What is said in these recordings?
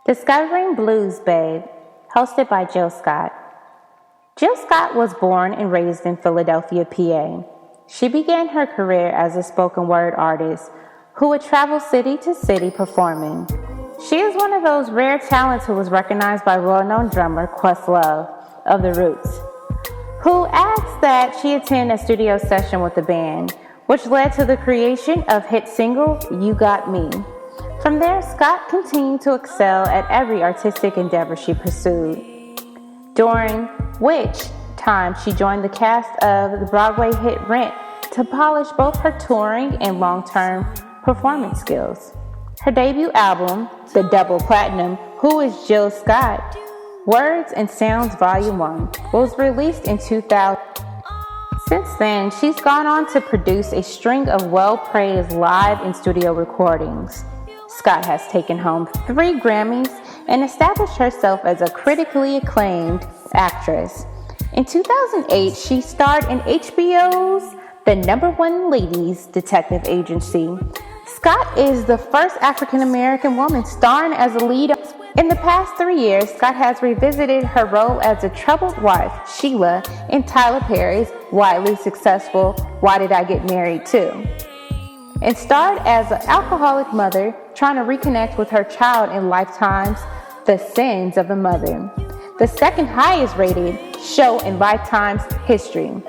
Discovering Blues Babe, hosted by Jill Scott. Jill Scott was born and raised in Philadelphia, PA. She began her career as a spoken word artist who would travel city to city performing. She is one of those rare talents who was recognized by well-known drummer Questlove of The Roots, who asked that she attend a studio session with the band, which led to the creation of hit single You Got Me. From there, Scott continued to excel at every artistic endeavor she pursued, during which time she joined the cast of the Broadway hit Rent to polish both her touring and long-term performance skills. Her debut album, the double platinum Who is Jill Scott? Words and Sounds Volume 1, was released in 2000. Since then, she's gone on to produce a string of well-praised live and studio recordings. Scott has taken home 3 Grammys and established herself as a critically acclaimed actress. In 2008, she starred in HBO's The #1 Ladies Detective Agency. Scott is the first African-American woman starring as a lead. In the past 3 years, Scott has revisited her role as a troubled wife, Sheila, in Tyler Perry's widely successful Why Did I Get Married Too? And starred as an alcoholic mother trying to reconnect with her child in Lifetime's The Sins of a Mother, the second highest rated show in Lifetime's history.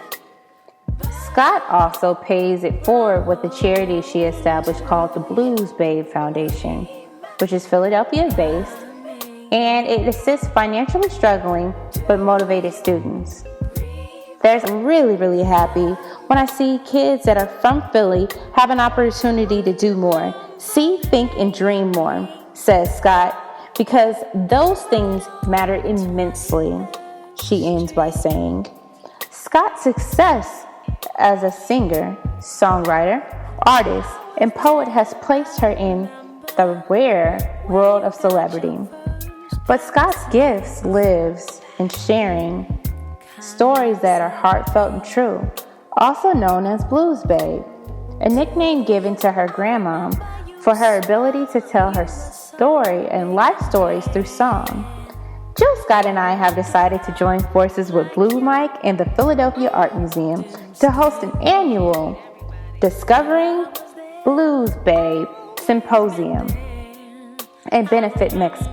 Scott also pays it forward with the charity she established called the Blues Babe Foundation, which is Philadelphia-based, and it assists financially struggling but motivated students. I'm really happy when I see kids that are from Philly have an opportunity to do more, see, think, and dream more, says Scott, because those things matter immensely, she ends by saying. Scott's success as a singer, songwriter, artist, and poet has placed her in the rare world of celebrity. But Scott's gifts lives in sharing stories that are heartfelt and true, also known as Blues Babe, a nickname given to her grandma for her ability to tell her story and life stories through song. Jill Scott and I have decided to join forces with Blue Mike and the Philadelphia Art Museum to host an annual Discovering Blues Babe Symposium and benefit mix.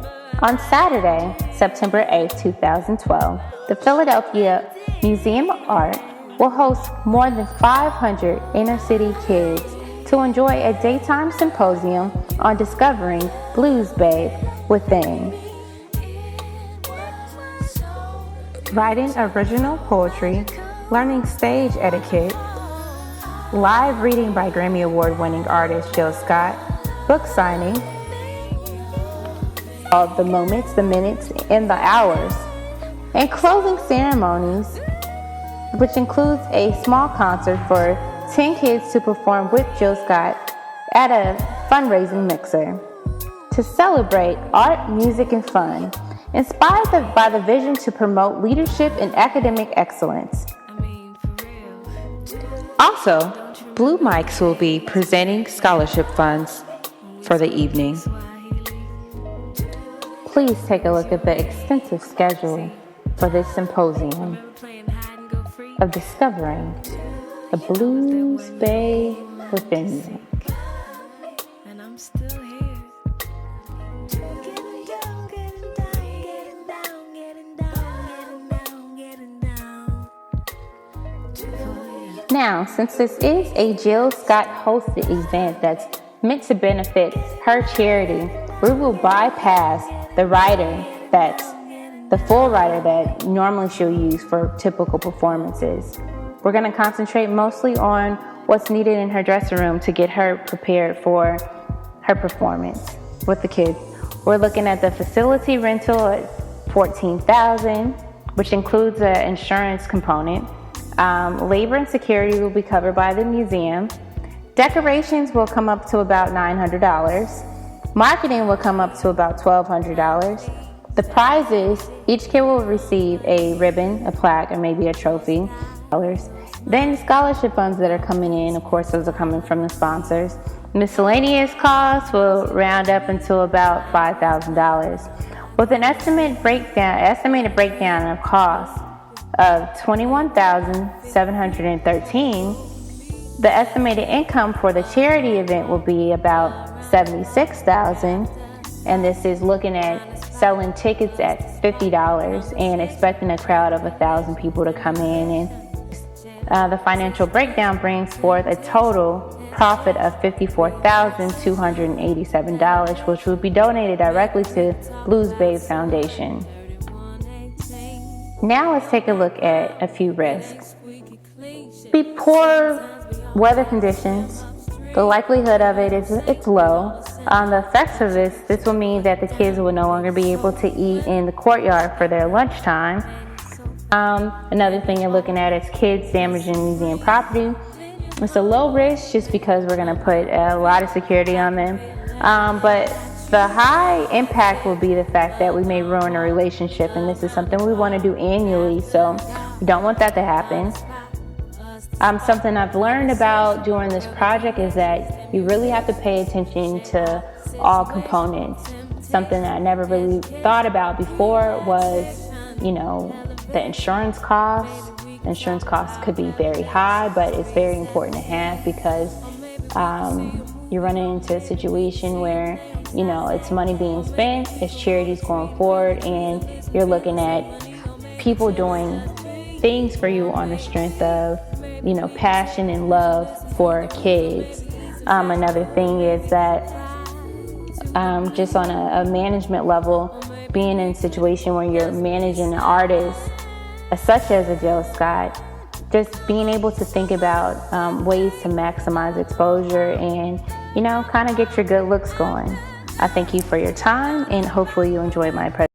On Saturday, September 8, 2012, the Philadelphia Museum of Art will host more than 500 inner-city kids to enjoy a daytime symposium on discovering Blues Babe within. Writing original poetry, learning stage etiquette, live reading by Grammy Award-winning artist Jill Scott, book signing, of the moments, the minutes, and the hours, and closing ceremonies, which includes a small concert for 10 kids to perform with Jill Scott at a fundraising mixer to celebrate art, music, and fun, inspired by the vision to promote leadership and academic excellence. Also, Blue Mics will be presenting scholarship funds for the evening. Please take a look at the extensive schedule for this symposium of discovering the Blues Babe within you. Now, since this is a Jill Scott hosted event that's meant to benefit her charity, we will bypass the full writer that normally she'll use for typical performances. We're going to concentrate mostly on what's needed in her dressing room to get her prepared for her performance with the kids. We're looking at the facility rental at $14,000, which includes an insurance component. Labor and security will be covered by the museum. Decorations will come up to about $900. Marketing will come up to about $1,200. The prizes, each kid will receive a ribbon, a plaque, and maybe a trophy. Then scholarship funds that are coming in, of course, those are coming from the sponsors. Miscellaneous costs will round up until about $5,000. With an estimated breakdown of costs of $21,713, the estimated income for the charity event will be about $76,000, and this is looking at selling tickets at $50 and expecting a crowd of 1,000 people to come in. And the financial breakdown brings forth a total profit of $54,287, which will be donated directly to Blues Babe Foundation. Now let's take a look at a few risks. Be poor weather conditions. The likelihood of it's low. The effects of this will mean that the kids will no longer be able to eat in the courtyard for their lunchtime. Another thing you're looking at is kids damaging museum property. It's a low risk just because we're going to put a lot of security on them. But the high impact will be the fact that we may ruin a relationship, and this is something we want to do annually, so we don't want that to happen. Something I've learned about during this project is that you really have to pay attention to all components. Something that I never really thought about before was, the insurance costs. The insurance costs could be very high, but it's very important to have because you're running into a situation where, it's money being spent, it's charities going forward, and you're looking at people doing things for you on the strength of, passion and love for kids. Another thing is that just on a management level, being in a situation where you're managing an artist such as a Jill Scott, just being able to think about ways to maximize exposure and, kind of get your good looks going. I thank you for your time, and hopefully you enjoyed my presentation.